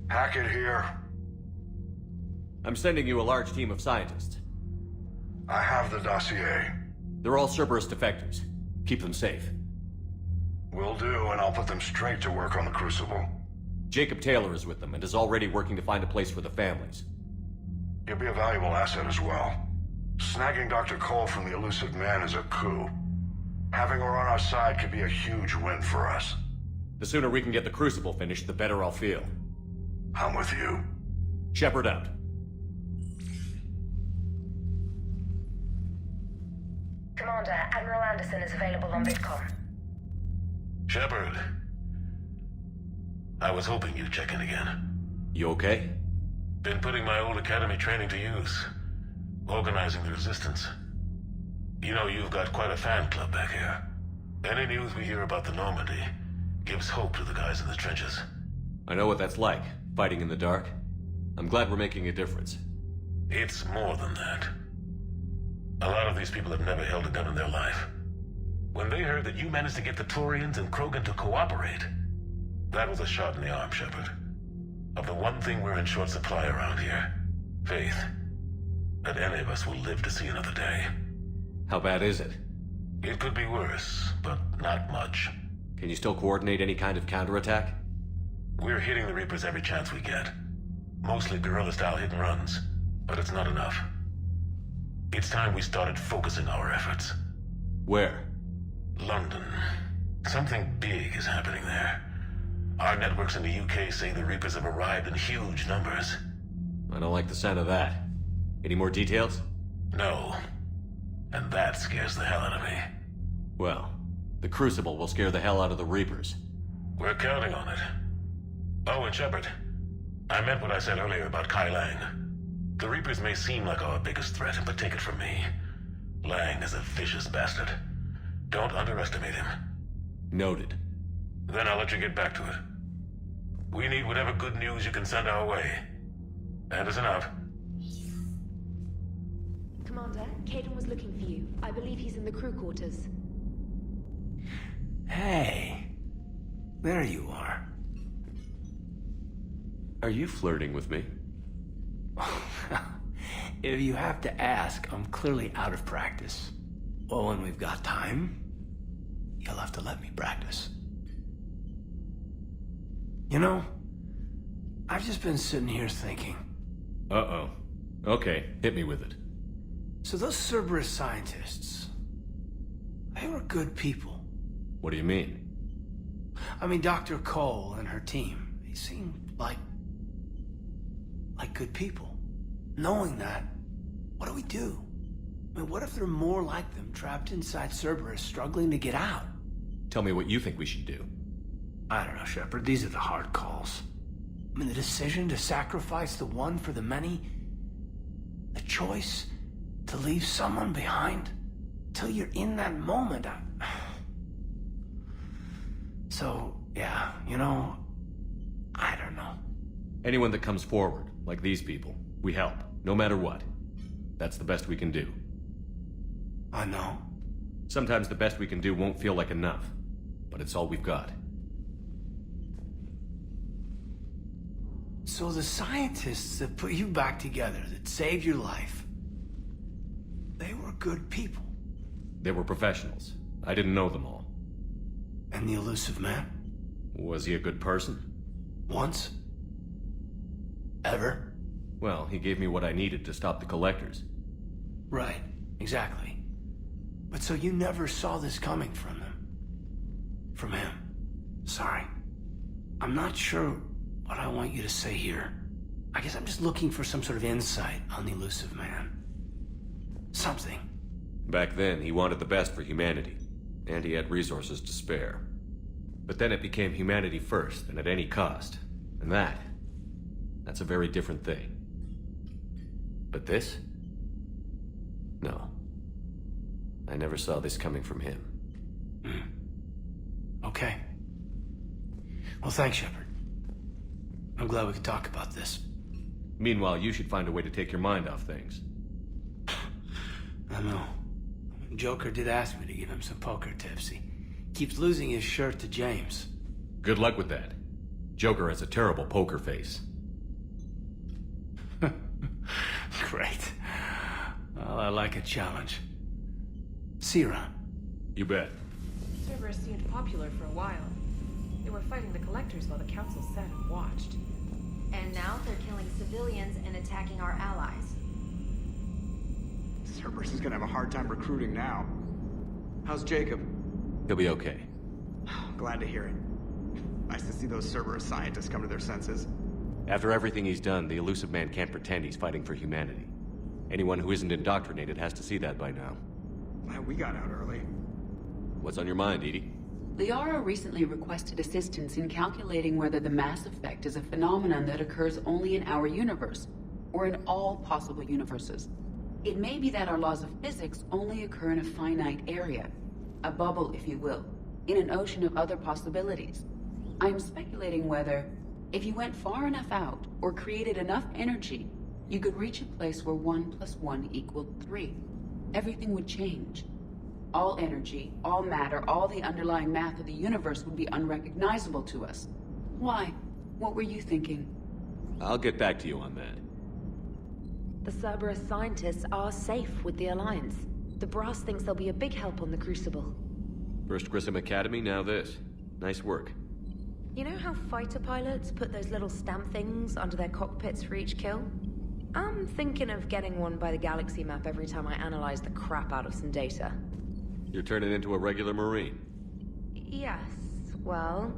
Hackett here. I'm sending you a large team of scientists. I have the dossier. They're all Cerberus defectors. Keep them safe. Will do, and I'll put them straight to work on the Crucible. Jacob Taylor is with them and is already working to find a place for the families. He'll be a valuable asset as well. Snagging Dr. Cole from the elusive man is a coup. Having her on our side could be a huge win for us. The sooner we can get the Crucible finished, the better I'll feel. I'm with you. Shepard out. Commander, Admiral Anderson is available on VidCom. Shepard. I was hoping you'd check in again. You okay? Been putting my old academy training to use. Organizing the resistance. You know, you've got quite a fan club back here. Any news we hear about the Normandy gives hope to the guys in the trenches. I know what that's like, fighting in the dark. I'm glad we're making a difference. It's more than that. A lot of these people have never held a gun in their life. When they heard that you managed to get the Turians and Krogan to cooperate, that was a shot in the arm, Shepard. Of the one thing we're in short supply around here, faith. That any of us will live to see another day. How bad is it? It could be worse, but not much. Can you still coordinate any kind of counterattack? We're hitting the Reapers every chance we get. Mostly guerrilla-style hit-and-runs, but it's not enough. It's time we started focusing our efforts. Where? London. Something big is happening there. Our networks in the UK say the Reapers have arrived in huge numbers. I don't like the sound of that. Any more details? No. And that scares the hell out of me. Well, the Crucible will scare the hell out of the Reapers. We're counting on it. Oh, and Shepard, I meant what I said earlier about Kai Lang. The Reapers may seem like our biggest threat, but take it from me. Lang is a vicious bastard. Don't underestimate him. Noted. Then I'll let you get back to it. We need whatever good news you can send our way. Anderson out. Commander, Caden was looking for you. I believe he's in the crew quarters. Hey. There you are. Are you flirting with me? If you have to ask, I'm clearly out of practice. Well, when we've got time, you'll have to let me practice. You know, I've just been sitting here thinking. Uh-oh. Okay, hit me with it. So those Cerberus scientists, they were good people. What do you mean? I mean, Dr. Cole and her team, they seemed like good people. Knowing that, what do we do? I mean, what if there are more like them trapped inside Cerberus struggling to get out? Tell me what you think we should do. I don't know, Shepard. These are the hard calls. I mean, the decision to sacrifice the one for the many. The choice to leave someone behind. Till you're in that moment. So, yeah, you know, I don't know. Anyone that comes forward, like these people, we help, no matter what. That's the best we can do. I know. Sometimes the best we can do won't feel like enough, but it's all we've got. So the scientists that put you back together, that saved your life, they were good people. They were professionals. I didn't know them all. And the elusive man? Was he a good person? Once? Ever? Well, he gave me what I needed to stop the collectors. Right, exactly. But so you never saw this coming from them? From him? Sorry. I'm not sure what I want you to say here. I guess I'm just looking for some sort of insight on the elusive man. Something. Back then, he wanted the best for humanity, and he had resources to spare. But then it became humanity first, and at any cost. And that's a very different thing. But this? No. I never saw this coming from him. Okay. Well, thanks, Shepard. I'm glad we could talk about this. Meanwhile, you should find a way to take your mind off things. I know. Joker did ask me to give him some poker tips. He keeps losing his shirt to James. Good luck with that. Joker has a terrible poker face. Great. Well, I like a challenge. See you around. You bet. Cerberus seemed popular for a while. They were fighting the Collectors while the Council sat and watched. And now they're killing civilians and attacking our allies. Cerberus is gonna have a hard time recruiting now. How's Jacob? He'll be okay. Glad to hear it. Nice to see those Cerberus scientists come to their senses. After everything he's done, the elusive man can't pretend he's fighting for humanity. Anyone who isn't indoctrinated has to see that by now. Glad we got out early. What's on your mind, Edie? Liara recently requested assistance in calculating whether the mass effect is a phenomenon that occurs only in our universe, or in all possible universes. It may be that our laws of physics only occur in a finite area, a bubble, if you will, in an ocean of other possibilities. I am speculating whether, if you went far enough out, or created enough energy, you could reach a place where 1 + 1 = 3. Everything would change. All energy, all matter, all the underlying math of the universe would be unrecognizable to us. Why? What were you thinking? I'll get back to you on that. The Cerberus scientists are safe with the Alliance. The Brass thinks they'll be a big help on the Crucible. First Grissom Academy, now this. Nice work. You know how fighter pilots put those little stamp things under their cockpits for each kill? I'm thinking of getting one by the galaxy map every time I analyze the crap out of some data. You're turning into a regular Marine. Yes, well,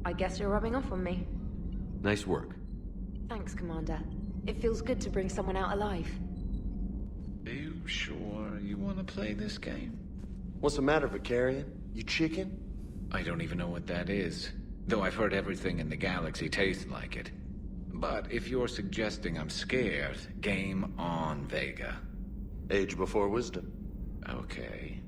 I guess you're rubbing off on me. Nice work. Thanks, Commander. It feels good to bring someone out alive. Are you sure you want to play this game? What's the matter, Vicarian? You chicken? I don't even know what that is, though I've heard everything in the galaxy tastes like it. But if you're suggesting I'm scared, game on, Vega. Age before wisdom. Okay.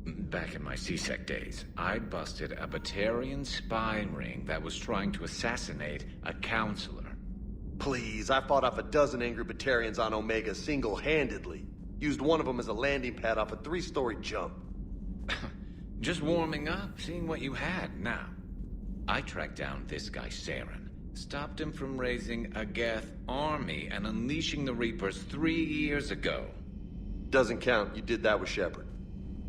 Back in my C-Sec days, I busted a Batarian spy ring that was trying to assassinate a counselor. Please, I fought off a dozen angry Batarians on Omega single-handedly. Used one of them as a landing pad off a 3-story jump. Just warming up, seeing what you had. Now, I tracked down this guy, Saren. Stopped him from raising a Geth army and unleashing the Reapers 3 years ago. Doesn't count. You did that with Shepard.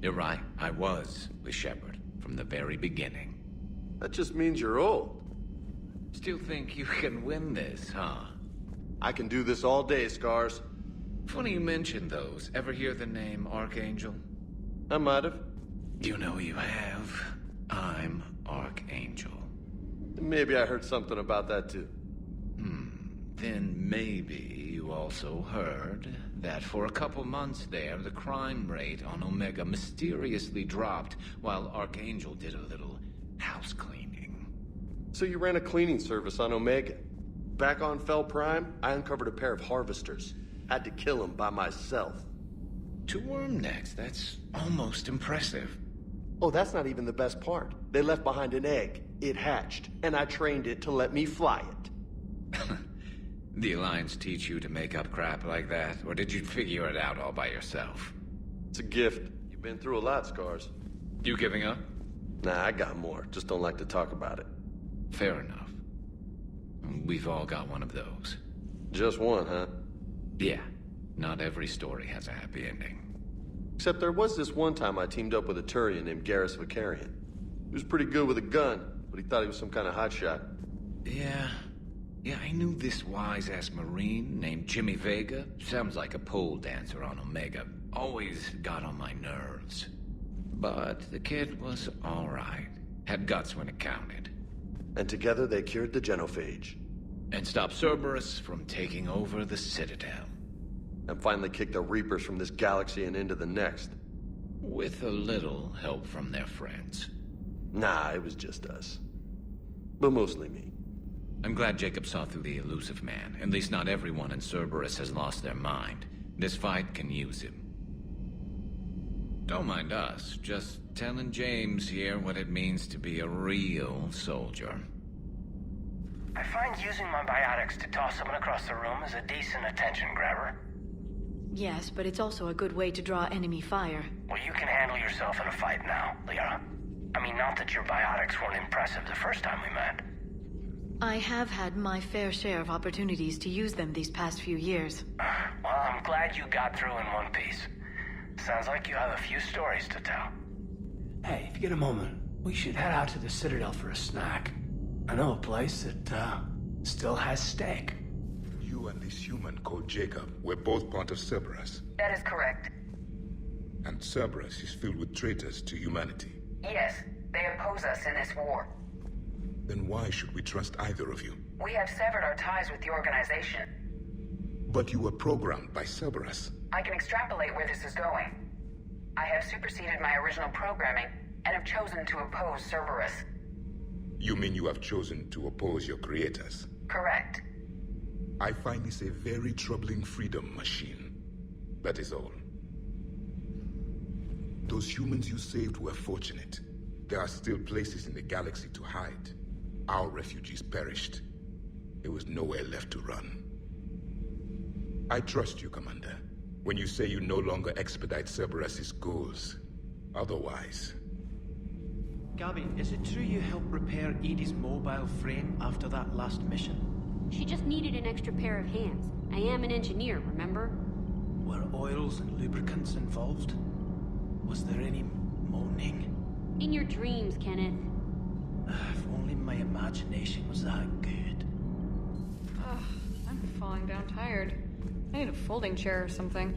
You're right. I was with Shepard from the very beginning. That just means you're old. Still think you can win this, huh? I can do this all day, Scars. Funny you mentioned those. Ever hear the name Archangel? I might have. You know you have. I'm Archangel. Maybe I heard something about that too. Then maybe you also heard that for a couple months there, the crime rate on Omega mysteriously dropped while Archangel did a little house cleaning. So you ran a cleaning service on Omega. Back on Fel Prime, I uncovered a pair of harvesters. Had to kill them by myself. 2 worm necks, that's almost impressive. Oh, that's not even the best part. They left behind an egg. It hatched, and I trained it to let me fly it. The Alliance teach you to make up crap like that, or did you figure it out all by yourself? It's a gift. You've been through a lot, Scars. You giving up? Nah, I got more. Just don't like to talk about it. Fair enough. We've all got one of those. Just one, huh? Yeah. Not every story has a happy ending. Except there was this one time I teamed up with a Turian named Garrus Vicarian. He was pretty good with a gun, but he thought he was some kind of hotshot. Yeah, I knew this wise-ass Marine named Jimmy Vega. Sounds like a pole dancer on Omega. Always got on my nerves. But the kid was alright. Had guts when it counted. And together they cured the genophage. And stopped Cerberus from taking over the Citadel. And finally kicked the Reapers from this galaxy and into the next. With a little help from their friends. Nah, it was just us. But mostly me. I'm glad Jacob saw through the elusive man. At least not everyone in Cerberus has lost their mind. This fight can use him. Don't mind us. Just telling James here what it means to be a real soldier. I find using my biotics to toss someone across the room is a decent attention grabber. Yes, but it's also a good way to draw enemy fire. Well, you can handle yourself in a fight now, Liara. I mean, not that your biotics weren't impressive the first time we met. I have had my fair share of opportunities to use them these past few years. Well, I'm glad you got through in one piece. Sounds like you have a few stories to tell. Hey, if you get a moment, we should head out to the Citadel for a snack. I know a place that, still has steak. You and this human called Jacob were both part of Cerberus. That is correct. And Cerberus is filled with traitors to humanity. Yes, they oppose us in this war. Then why should we trust either of you? We have severed our ties with the organization. But you were programmed by Cerberus. I can extrapolate where this is going. I have superseded my original programming and have chosen to oppose Cerberus. You mean you have chosen to oppose your creators? Correct. I find this a very troubling freedom machine. That is all. Those humans you saved were fortunate. There are still places in the galaxy to hide. Our refugees perished. There was nowhere left to run. I trust you, Commander, when you say you no longer expedite Cerberus's goals. Otherwise... Gabby, is it true you helped repair Edie's mobile frame after that last mission? She just needed an extra pair of hands. I am an engineer, remember? Were oils and lubricants involved? Was there any moaning? In your dreams, Kenneth. If only my imagination was that good. Ugh, I'm falling down tired. I need a folding chair or something.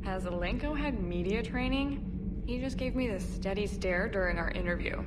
Has Alenko had media training? He just gave me this steady stare during our interview.